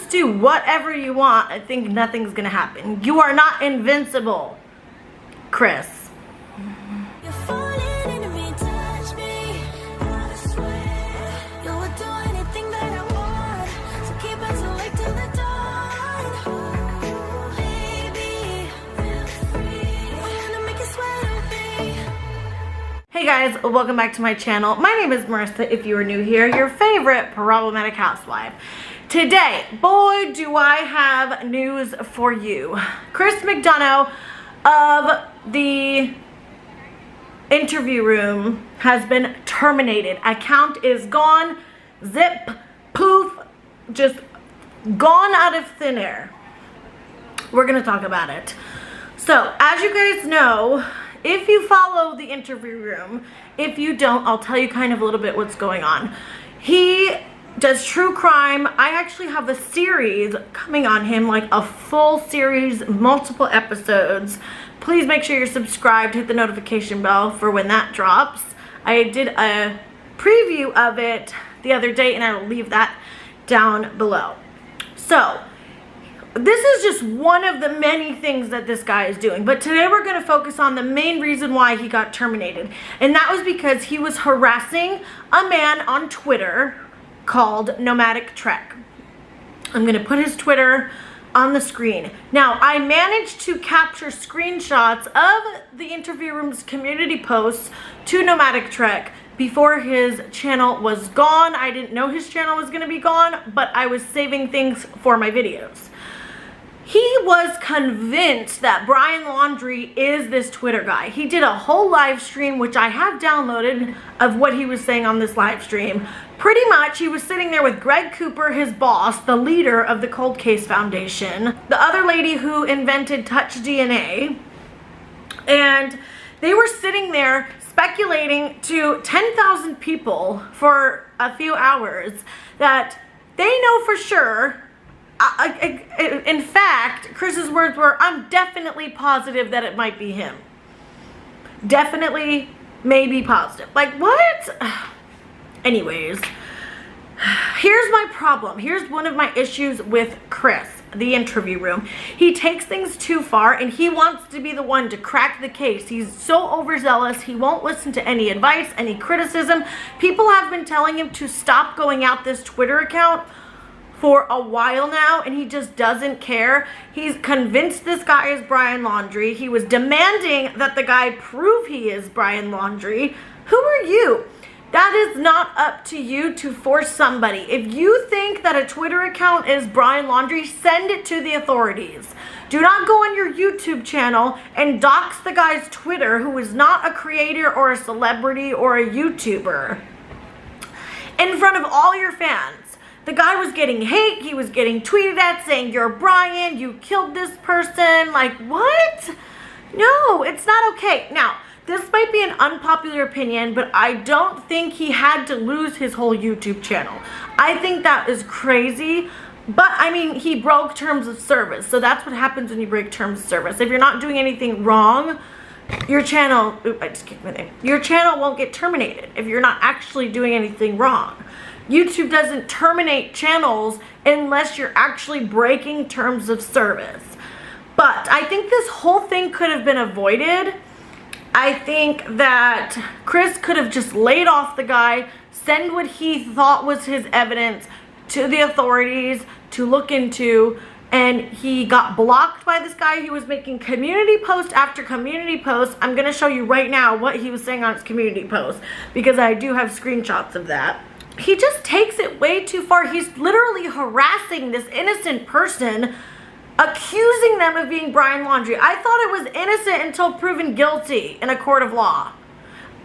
just do whatever you want and think nothing's gonna happen. You are not invincible, Chris. Hey guys, welcome back to my channel. My name is Marissa, if you are new here, your favorite problematic housewife. Today, boy, do I have news for you. Chris McDonough of the interview room has been terminated. Account is gone, zip, poof, just gone out of thin air. We're gonna talk about it. So, as you guys know, if you follow the interview room, if you don't, I'll tell you kind of a little bit what's going on. He does true crime. I actually have a series coming on him, like a full series, multiple episodes. Please make sure you're subscribed, hit the notification bell for when that drops. I did a preview of it the other day and I will leave that down below. So, this is just one of the many things that this guy is doing. But today we're going to focus on the main reason why he got terminated. And that was because he was harassing a man on Twitter called Nomadic. I'm going to put his Twitter on the screen. Now, I managed to capture screenshots of the interview room's community posts to Nomadic before his channel was gone. I didn't know his channel was going to be gone, but I was saving things for my videos. He was convinced that Brian Laundrie is this Twitter guy. He did a whole live stream, which I have downloaded, of what he was saying on this live stream. Pretty much, he was sitting there with Greg Cooper, his boss, the leader of the Cold Case Foundation, the other lady who invented Touch DNA, and they were sitting there speculating to 10,000 people for a few hours that they know for sure. In fact, Chris's words were, I'm definitely positive that it might be him. Definitely, maybe positive. Like, what? Anyways, here's my problem. Here's one of my issues with Chris, the interview room. He takes things too far and he wants to be the one to crack the case. He's so overzealous. He won't listen to any advice, any criticism. People have been telling him to stop going out this Twitter account for a while now, and he just doesn't care. He's convinced this guy is Brian Laundrie. He was demanding that the guy prove he is Brian Laundrie. Who are you? That is not up to you to force somebody. If you think that a Twitter account is Brian Laundrie, send it to the authorities. Do not go on your YouTube channel and dox the guy's Twitter, who is not a creator or a celebrity or a YouTuber, in front of all your fans. The guy was getting hate. He was getting tweeted at saying, you're Brian, you killed this person. Like, what? No, it's not okay. Now, this might be an unpopular opinion, but I don't think he had to lose his whole YouTube channel. I think that is crazy. But, I mean, he broke terms of service. So that's what happens when you break terms of service. If you're not doing anything wrong, your channel, I just kicked my name. Your channel won't get terminated if you're not actually doing anything wrong. YouTube doesn't terminate channels unless you're actually breaking terms of service. But I think this whole thing could have been avoided. I think that Chris could have just laid off the guy, send what he thought was his evidence to the authorities to look into, and he got blocked by this guy. He was making community post after community post. I'm going to show you right now what he was saying on his community post, because I do have screenshots of that. He just takes it way too far. He's literally harassing this innocent person, accusing them of being Brian Laundrie. I thought it was innocent until proven guilty in a court of law.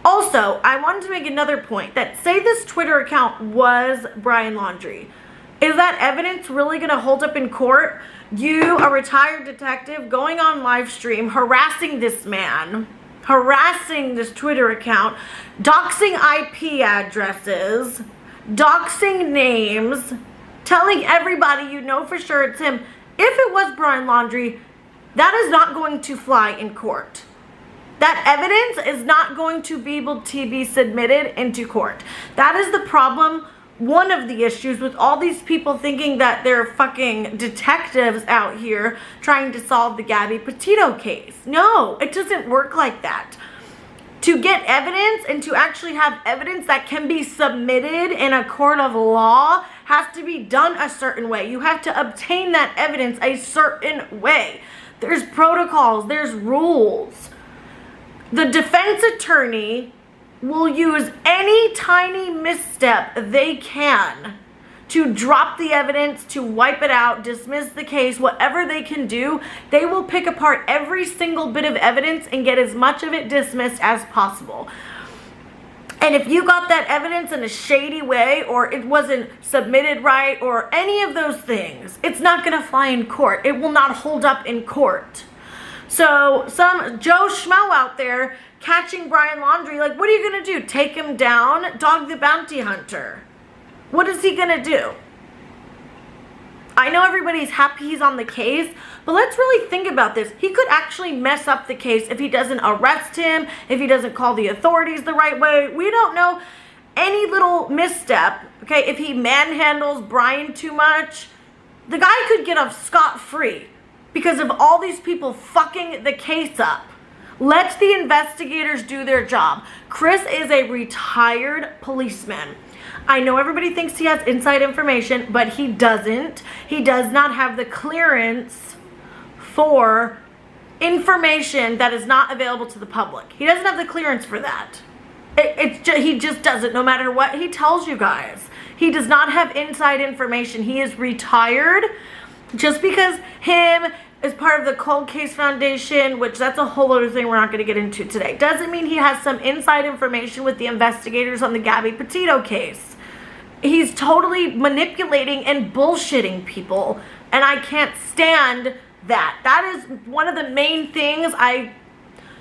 Also, I wanted to make another point that, say this Twitter account was Brian Laundrie. Is that evidence really going to hold up in court? You, a retired detective, going on live stream, harassing this man, harassing this Twitter account, doxing IP addresses, doxing names, telling everybody you know for sure it's him. If it was Brian Laundrie, that is not going to fly in court. That evidence is not going to be able to be submitted into court. That is the problem one of the issues with all these people thinking that they're fucking detectives out here trying to solve the Gabby Petito case. No, it doesn't work like that. To get evidence and to actually have evidence that can be submitted in a court of law has to be done a certain way. You have to obtain that evidence a certain way. There's protocols, there's rules. The defense attorney will use any tiny misstep they can to drop the evidence, to wipe it out, dismiss the case, whatever they can do. They will pick apart every single bit of evidence and get as much of it dismissed as possible. And if you got that evidence in a shady way, or it wasn't submitted right, or any of those things, it's not gonna fly in court. It will not hold up in court. So some Joe Schmo out there catching Brian Laundrie, like, what are you gonna do? Take him down? Dog the bounty hunter. What is he gonna do? I know everybody's happy he's on the case, but let's really think about this. He could actually mess up the case if he doesn't arrest him, if he doesn't call the authorities the right way. We don't know. Any little misstep, okay, if he manhandles Brian too much, the guy could get off scot-free because of all these people fucking the case up. Let the investigators do their job. Chris is a retired policeman. I know everybody thinks he has inside information, but he doesn't. He does not have the clearance for information that is not available to the public. He doesn't have the clearance for that. He just doesn't, no matter what he tells you guys. He does not have inside information. He is retired. Just because him is part of the Cold Case Foundation, which that's a whole other thing we're not going to get into today, doesn't mean he has some inside information with the investigators on the Gabby Petito case. He's totally manipulating and bullshitting people, and I can't stand that. That is one of the main things I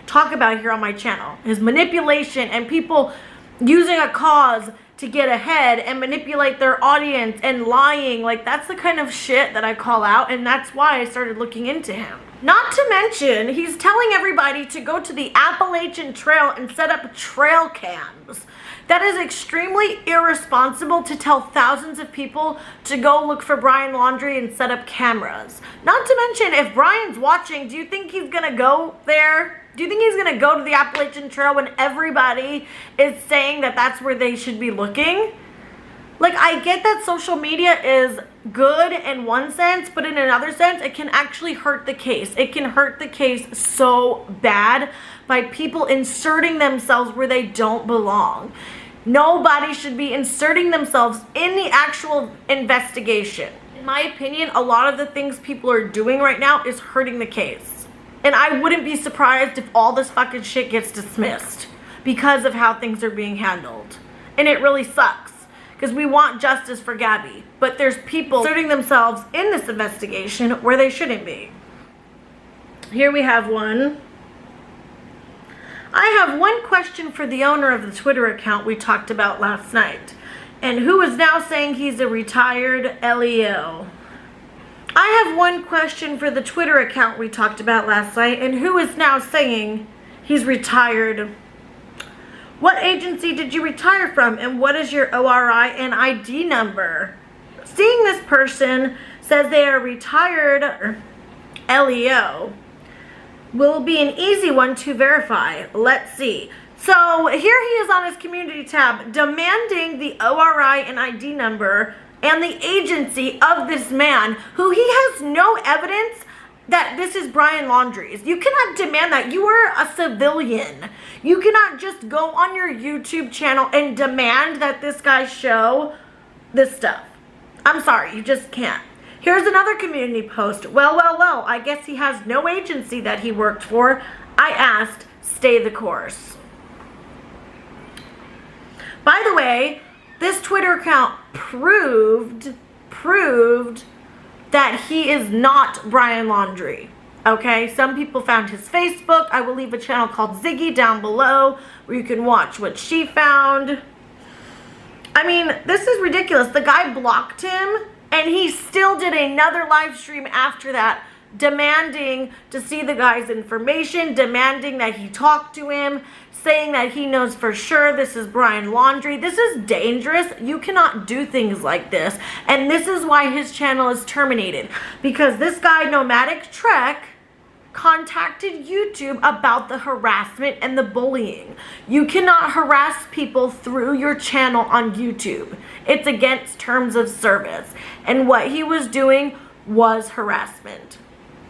talk about here on my channel, is manipulation and people using a cause to get ahead and manipulate their audience and lying. Like, that's the kind of shit that I call out, and that's why I started looking into him. Not to mention, he's telling everybody to go to the Appalachian Trail and set up trail cams. That is extremely irresponsible to tell thousands of people to go look for Brian Laundrie and set up cameras. Not to mention, if Brian's watching, do you think he's gonna go there? Do you think he's gonna go to the Appalachian Trail when everybody is saying that that's where they should be looking? Like, I get that social media is good in one sense, but in another sense, it can actually hurt the case. It can hurt the case so bad by people inserting themselves where they don't belong. Nobody should be inserting themselves in the actual investigation. In my opinion, a lot of the things people are doing right now is hurting the case. And I wouldn't be surprised if all this fucking shit gets dismissed because of how things are being handled. And it really sucks, because we want justice for Gabby, but there's people inserting themselves in this investigation where they shouldn't be. Here we have one. I have one question for the owner of the Twitter account we talked about last night, and who is now saying he's a retired LEO. I have one question for the Twitter account we talked about last night, and who is now saying he's retired. What agency did you retire from, and what is your ORI and ID number? Seeing this person says they are retired LEO will be an easy one to verify. Let's see. So here he is on his community tab demanding the ORI and ID number and the agency of this man who he has no evidence that this is Brian Laundrie's. You cannot demand that. You are a civilian. You cannot just go on your YouTube channel and demand that this guy show this stuff. I'm sorry, you just can't. Here's another community post. Well, I guess he has no agency that he worked for. I asked, stay the course. By the way, this Twitter account proved that he is not Brian Laundrie. Okay, some people found his Facebook. I will leave a channel called Ziggy down below where you can watch what she found. I mean, this is ridiculous. The guy blocked him, and he still did another live stream after that demanding to see the guy's information, demanding that he talk to him, saying that he knows for sure this is Brian Laundrie. This is dangerous. You cannot do things like this. And this is why his channel is terminated. Because this guy, Nomadic Trek, contacted YouTube about the harassment and the bullying. You cannot harass people through your channel on YouTube. It's against terms of service. And what he was doing was harassment.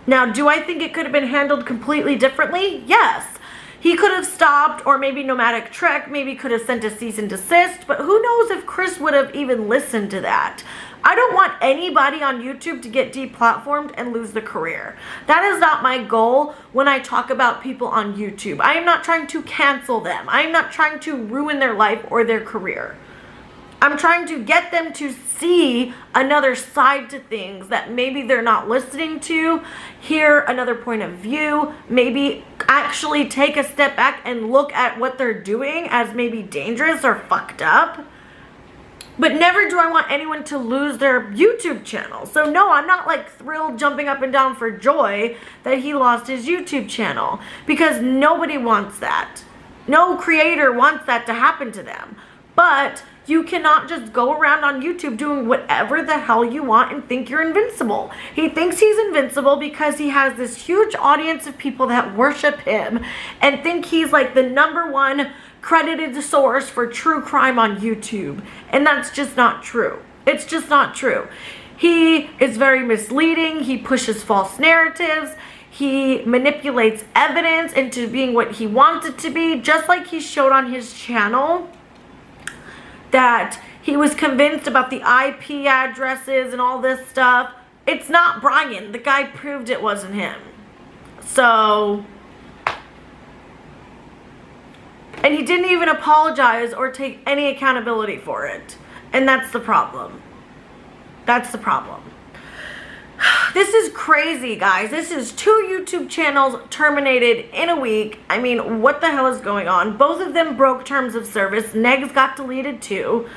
Now, do I think it could have been handled completely differently? Yes. He could have stopped, or maybe Nomadic Trek maybe could have sent a cease and desist, but who knows if Chris would have even listened to that. I don't want anybody on YouTube to get deplatformed and lose their career. That is not my goal when I talk about people on YouTube. I am not trying to cancel them. I am not trying to ruin their life or their career. I'm trying to get them to see another side to things that maybe they're not listening to, hear another point of view, maybe actually take a step back and look at what they're doing as maybe dangerous or fucked up. But never do I want anyone to lose their YouTube channel. So no, I'm not like thrilled, jumping up and down for joy that he lost his YouTube channel, because nobody wants that. No creator wants that to happen to them. But you cannot just go around on YouTube doing whatever the hell you want and think you're invincible. He thinks he's invincible because he has this huge audience of people that worship him and think he's like the #1 credited source for true crime on YouTube. And that's just not true. It's just not true. He is very misleading. He pushes false narratives. He manipulates evidence into being what he wants it to be, just like he showed on his channel that he was convinced about the IP addresses and all this stuff. It's not Brian. The guy proved it wasn't him. So, and he didn't even apologize or take any accountability for it. And that's the problem. That's the problem. This is crazy, guys. This is 2 YouTube channels terminated in a week. I mean, what the hell is going on? Both of them broke terms of service. Negs got deleted too.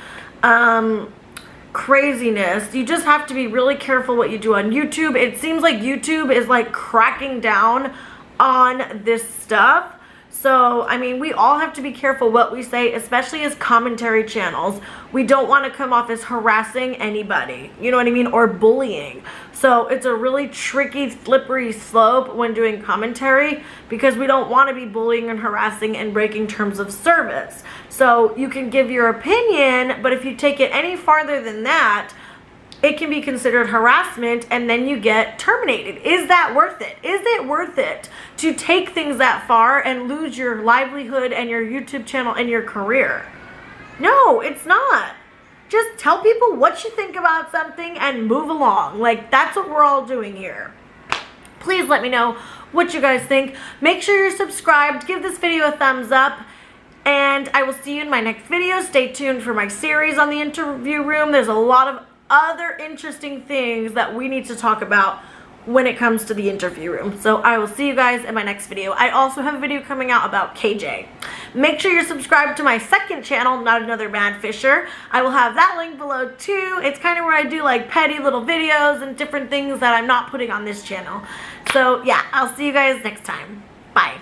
Craziness. You just have to be really careful what you do on YouTube. It seems like YouTube is like cracking down on this stuff. So, I mean, we all have to be careful what we say, especially as commentary channels. We don't want to come off as harassing anybody, you know what I mean, or bullying. So it's a really tricky, slippery slope when doing commentary, because we don't want to be bullying and harassing and breaking terms of service. So you can give your opinion, but if you take it any farther than that, it can be considered harassment, and then you get terminated. Is that worth it? Is it worth it to take things that far and lose your livelihood and your YouTube channel and your career? No, it's not. Just tell people what you think about something and move along. Like, that's what we're all doing here. Please let me know what you guys think. Make sure you're subscribed. Give this video a thumbs up. And I will see you in my next video. Stay tuned for my series on the interview room. There's a lot of other interesting things that we need to talk about when it comes to the interview room. So I will see you guys in my next video. I also have a video coming out about KJ. Make sure you're subscribed to my second channel, Not Another Mad Fisher. I will have that link below too. It's kind of where I do like petty little videos and different things that I'm not putting on this channel. So yeah, I'll see you guys next time. Bye.